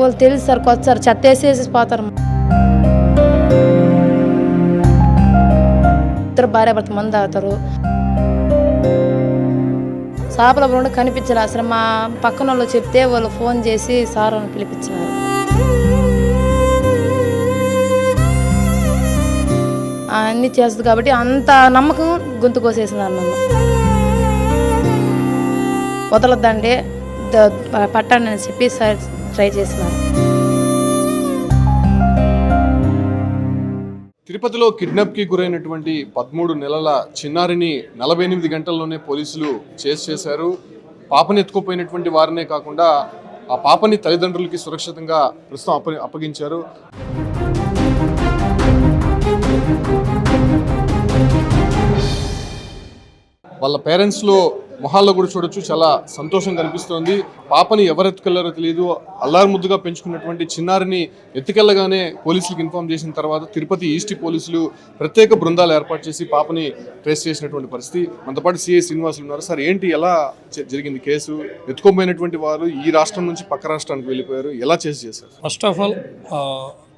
వాళ్ళు తెలుసు సార్, కొత్త సార్ చెత్తేసేసి పోతారు. ఇద్దరు భార్య భర్త మంది తాగుతారు. చేపల బృందం కనిపించాలి. అసలు మా పక్కన వాళ్ళు చెప్తే వాళ్ళు ఫోన్ చేసి సార్ అని పిలిపించినారు. అన్నీ చేస్తుంది కాబట్టి అంత నమ్మకం గొంతు కోసేసినారు నన్ను. వదలొద్దండి పట్టండి అని చెప్పి ట్రై చేసినారు. తిరుపతిలో కిడ్నాప్కి గురైనటువంటి 13 నెలల చిన్నారిని 48 గంటల్లోనే పోలీసులు చేశారు. పాపని ఎత్తుకుపోయినటువంటి వారినే కాకుండా ఆ పాపని తల్లిదండ్రులకి సురక్షితంగా ప్రస్తుతం అప్పగించారు. వాళ్ళ పేరెంట్స్లో మొహాల్లో కూడా చూడొచ్చు, చాలా సంతోషం కనిపిస్తోంది. పాపని ఎవరు ఎత్తుకెళ్లారో తెలియదు. అల్లారు ముద్దుగా పెంచుకున్నటువంటి చిన్నారిని ఎత్తుకెళ్లగానే పోలీసులకు ఇన్ఫార్మ్ చేసిన తర్వాత తిరుపతి ఈస్ట్ పోలీసులు ప్రత్యేక బృందాలు ఏర్పాటు చేసి పాపని ట్రేస్ చేసినటువంటి పరిస్థితి. మనతో పాటు సిఐ శ్రీనివాసులు ఉన్నారు. సార్, ఏంటి, ఎలా జరిగింది కేసు? ఎత్తుకోపోయినటువంటి వారు ఈ రాష్ట్రం నుంచి పక్క రాష్ట్రానికి వెళ్ళిపోయారు, ఎలా చేశారు? ఫస్ట్ ఆఫ్ ఆల్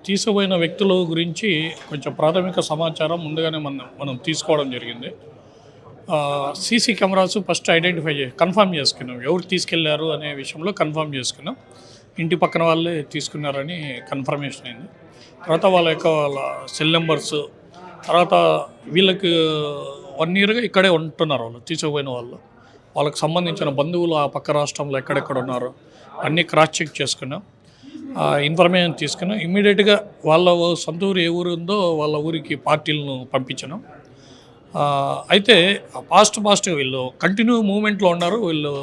తీసుకుపోయిన వ్యక్తుల గురించి కొంచెం ప్రాథమిక సమాచారం ముందుగానే మనం తీసుకోవడం జరిగింది. CC cameras first identify confirm చేసుకున్నాం. ఎవరు తీసుకెళ్లారు అనే విషయంలో కన్ఫర్మ్ చేసుకున్నాం. ఇంటి పక్కన వాళ్ళే తీసుకున్నారని కన్ఫర్మేషన్ అయింది. తర్వాత వాళ్ళ సెల్ నెంబర్స్, తర్వాత వీళ్ళకి 1 yearగా ఇక్కడే ఉంటున్నారు వాళ్ళు తీసుకుపోయిన వాళ్ళకి సంబంధించిన బంధువులు ఆ పక్క రాష్ట్రంలో ఎక్కడెక్కడ ఉన్నారో అన్నీ క్రాస్ చెక్ చేసుకున్నాం. ఇన్ఫర్మేషన్ తీసుకున్నాం. ఇమ్మీడియట్గా వాళ్ళ సొంత ఊరు ఏ ఊరు ఉందో వాళ్ళ ఊరికి పార్టీలను పంపించినాం. అయితే ఫాస్ట్గా వీళ్ళు కంటిన్యూ మూవ్మెంట్లో ఉన్నారు. వీళ్ళు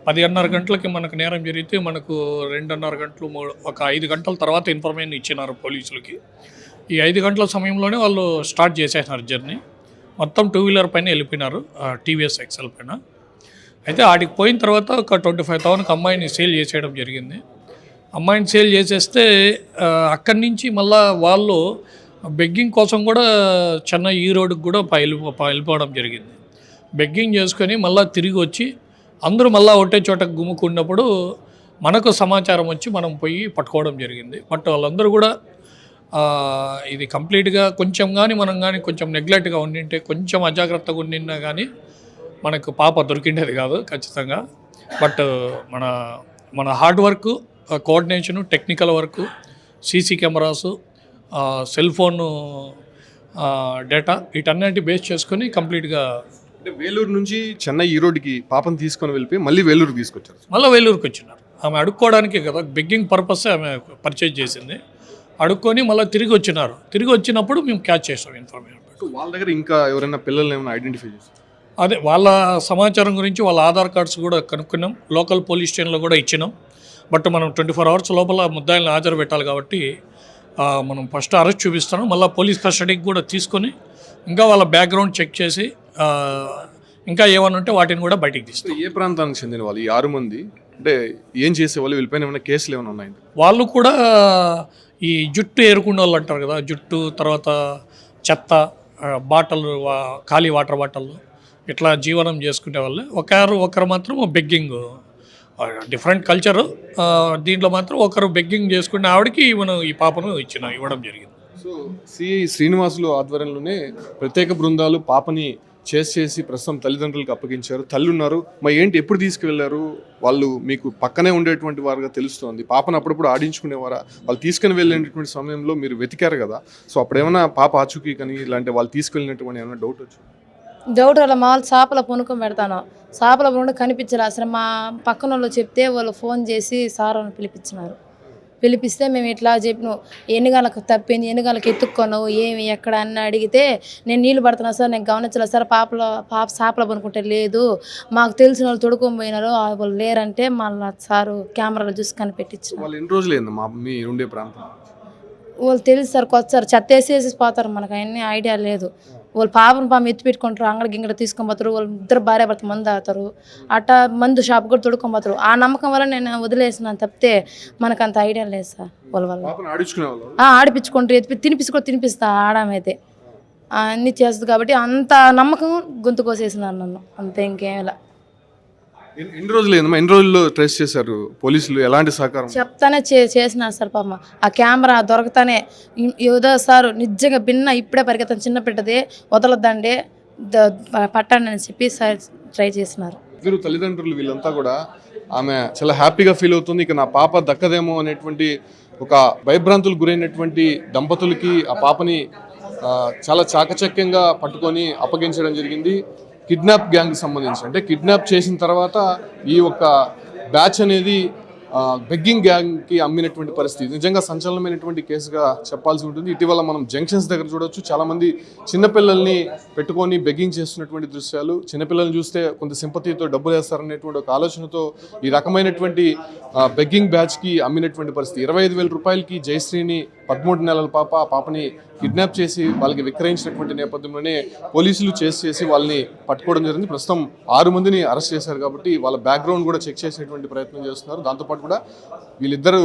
10:30 గంటలకి మనకు నేరం జరిగితే మనకు 2:30 గంటలు, ఒక 5 గంటల తర్వాత ఇన్ఫర్మేషన్ ఇచ్చినారు పోలీసులకి. ఈ 5 గంటల సమయంలోనే వాళ్ళు స్టార్ట్ చేసేసినారు జర్నీ. మొత్తం 2 వీలర్ పైన వెళ్ళిపోయినారు, టీవీఎస్ ఎక్సెల్ పైన. అయితే ఆడికి పోయిన తర్వాత ఒక 25,000కి అమ్మాయిని సేల్ చేసేయడం జరిగింది. అమ్మాయిని సేల్ చేసేస్తే అక్కడి నుంచి మళ్ళీ వాళ్ళు బెగ్గింగ్ కోసం కూడా చెన్నై ఈ రోడ్డుకి కూడా వెళ్ళిపోవడం జరిగింది. బెగ్గింగ్ చేసుకొని మళ్ళీ తిరిగి వచ్చి అందరూ మళ్ళీ ఒకటే చోట గుమ్ముకున్నప్పుడు మనకు సమాచారం వచ్చి మనం పోయి పట్టుకోవడం జరిగింది. బట్ వాళ్ళందరూ కూడా ఇది కంప్లీట్గా మనం కానీ కొంచెం నెగ్లెక్ట్గా ఉండింటే, కొంచెం అజాగ్రత్తగా ఉండినా కానీ మనకు పాప దొరికిండేది కాదు ఖచ్చితంగా. బట్ మన hard work, coordination, technical work, CC cameras, cell phone data, వీటన్నిటి బేస్ చేసుకొని కంప్లీట్గా వేలూరు నుంచి చెన్నై ఈ రోడ్డుకి పాపను తీసుకొని వెళ్ళిపోయి మళ్ళీ వేలూరుకి తీసుకొచ్చారు. మళ్ళీ వేలూరుకి వచ్చినారు. ఆమె అడుక్కోవడానికి కదా, బెగ్గింగ్ పర్పస్ ఆమె పర్చేజ్ చేసింది. అడుక్కొని మళ్ళీ తిరిగి వచ్చినారు. తిరిగి వచ్చినప్పుడు మేము క్యాచ్ చేసాం ఇన్ఫర్మేషన్. వాళ్ళ దగ్గర ఇంకా ఎవరైనా పిల్లల్ని ఏమైనా ఐడెంటిఫై చేస్తారు? అదే వాళ్ళ సమాచారం గురించి వాళ్ళ ఆధార్ కార్డ్స్ కూడా కనుక్కున్నాం. లోకల్ పోలీస్ స్టేషన్లో కూడా ఇచ్చినాం. బట్ మనం 24 hours లోపల ముద్దాయిలను హాజరు పెట్టాలి కాబట్టి మనం ఫస్ట్ అరెస్ట్ చూపిస్తాను. మళ్ళీ పోలీస్ కస్టడీకి కూడా తీసుకొని ఇంకా వాళ్ళ బ్యాక్గ్రౌండ్ చెక్ చేసి ఇంకా ఏమైనా ఉంటే వాటిని కూడా బయటికి తీస్తాం. ఏ ప్రాంతానికి చెందిన వాళ్ళు ఈ 6 మంది? అంటే ఏం చేసేవాళ్ళు? వీళ్ళపైన ఏమైనా కేసులు ఏమైనా ఉన్నాయి? వాళ్ళు కూడా ఈ జుట్టు ఏరుకునే వాళ్ళు అంటారు కదా, జుట్టు, తర్వాత చెత్త, బాటలు, ఖాళీ వాటర్ బాటళ్ళు, ఇట్లా జీవనం చేసుకునే వాళ్ళు. ఒకరు మాత్రం బెగ్గింగ్, డిఫరెంట్ కల్చరు. దీంట్లో మాత్రం ఒకరు బెగ్గింగ్ చేసుకునే ఆవిడకి ఈ పాపను ఇవ్వడం జరిగింది. సో సిఐ శ్రీనివాసులు ఆధ్వర్యంలోనే ప్రత్యేక బృందాలు పాపని చేసి ప్రస్తుతం తల్లిదండ్రులకు అప్పగించారు. తల్లి ఉన్నారు. మరి ఏంటి, ఎప్పుడు తీసుకువెళ్ళారు? వాళ్ళు మీకు పక్కనే ఉండేటువంటి వారుగా తెలుస్తోంది. పాపను అప్పుడప్పుడు ఆడించుకునేవారా? వాళ్ళు తీసుకుని వెళ్ళినటువంటి సమయంలో మీరు వెతికారు కదా, సో అప్పుడు ఏమైనా పాప ఆచూకీ కానీ ఇలాంటి వాళ్ళు తీసుకెళ్ళినటువంటి ఏమైనా డౌట్ వచ్చింది? డౌట్ వల్ల మామూలు చేపల పునుకొని పెడతాను. చేపల బృందం కనిపించాలి. అసలు మా పక్కన వాళ్ళు చెప్తే వాళ్ళు ఫోన్ చేసి సార్ అని పిలిపించినారు. పిలిపిస్తే మేము ఇట్లా చెప్పినాం, ఎన్ని గంటలకు తప్పింది, ఎన్ని గంటలకు ఎత్తుక్కున్నావు, ఏమి ఎక్కడ అని అడిగితే, నేను నీళ్ళు పడుతున్నా సార్, నేను గమనించలేదు సార్, పాప చేపల పనుకుంటే లేదు, మాకు తెలిసిన వాళ్ళు తొడుకొని పోయినారు, వాళ్ళు లేరంటే మళ్ళీ సారు కెమెరాలో చూసి కనిపెట్టించారు. వాళ్ళు ఎన్ని రోజులు అయింది మా మీ ఉండే ప్రాంతం? వాళ్ళు తెలుసు సార్, కొత్త సార్ చెత్తేసేసి పోతారు. మనకు అవన్నీ ఐడియా లేదు. వాళ్ళు పాపను ఎత్తి పెట్టుకుంటారు, అంగడి గింగడ తీసుకొని పోతారు. వాళ్ళు ఇద్దరు భార్య భర్త మందు తాగుతారు. అట్టా మందు షాప్ కూడా తొడుకొని పోతారు. ఆ నమ్మకం వల్ల నేను వదిలేసినాను తప్పితే మనకు అంత ఐడియా లేదు సార్. ఆడిపించుకుంటారు, తినిపిస్తా ఆడమైతే అన్నీ చేస్తుంది కాబట్టి అంత నమ్మకం గొంతు కోసేసినారు నన్ను, అంతే, ఇంకేమిలా. ఎన్ని రోజులు ఏందమ్మా, ఎన్ని రోజుల్లో ట్రేస్ చేశారు పోలీసులు, ఎలాంటి సహకారం? చెప్తానే చేసినారు సార్ పాపం. ఆ కెమెరా దొరకతానే ఏదో సార్ నిజంగా భిన్న ఇప్పుడే పరిగెత్తాను, చిన్న బిడ్డది వదలొద్దండి పట్టండి అని చెప్పి సార్ ట్రై చేసినారు. ఇద్దరు తల్లిదండ్రులు వీళ్ళంతా కూడా ఆమె చాలా హ్యాపీగా ఫీల్ అవుతుంది, ఇక నా పాప దక్కదేమో అనేటువంటి ఒక భయభ్రాంతులకు గురైనటువంటి దంపతులకి ఆ పాపని చాలా చాకచక్యంగా పట్టుకొని అప్పగించడం జరిగింది. కిడ్నాప్ గ్యాంగ్కి సంబంధించి, అంటే కిడ్నాప్ చేసిన తర్వాత ఈ యొక్క బ్యాచ్ అనేది బెగ్గింగ్ గ్యాంగ్కి అమ్మినటువంటి పరిస్థితి నిజంగా సంచలనమైనటువంటి కేసుగా చెప్పాల్సి ఉంటుంది. ఇటీవల మనం జంక్షన్స్ దగ్గర చూడొచ్చు, చాలామంది చిన్నపిల్లల్ని పెట్టుకొని బెగ్గింగ్ చేస్తున్నటువంటి దృశ్యాలు. చిన్నపిల్లల్ని చూస్తే కొంత సింపతితో డబ్బులు వేస్తారనేటువంటి ఒక ఆలోచనతో ఈ రకమైనటువంటి బెగ్గింగ్ బ్యాచ్కి అమ్మినటువంటి పరిస్థితి. 25,000 రూపాయలకి జయశ్రీని 13 నెలల పాపని కిడ్నాప్ చేసి వాళ్ళకి విక్రయించినటువంటి నేపథ్యంలోనే పోలీసులు చేసి వాళ్ళని పట్టుకోవడం జరిగింది. ప్రస్తుతం 6 మందిని అరెస్ట్ చేశారు కాబట్టి వాళ్ళ బ్యాక్గ్రౌండ్ కూడా చెక్ చేసేటువంటి ప్రయత్నం చేస్తున్నారు. దాంతోపాటు కూడా వీళ్ళిద్దరు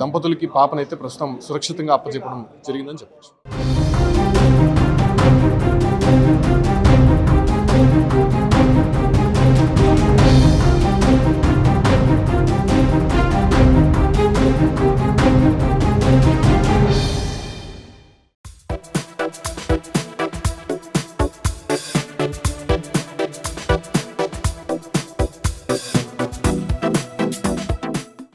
దంపతులకి పాపనైతే ప్రస్తుతం సురక్షితంగా అప్పచెప్పడం జరిగిందని చెప్పచ్చు.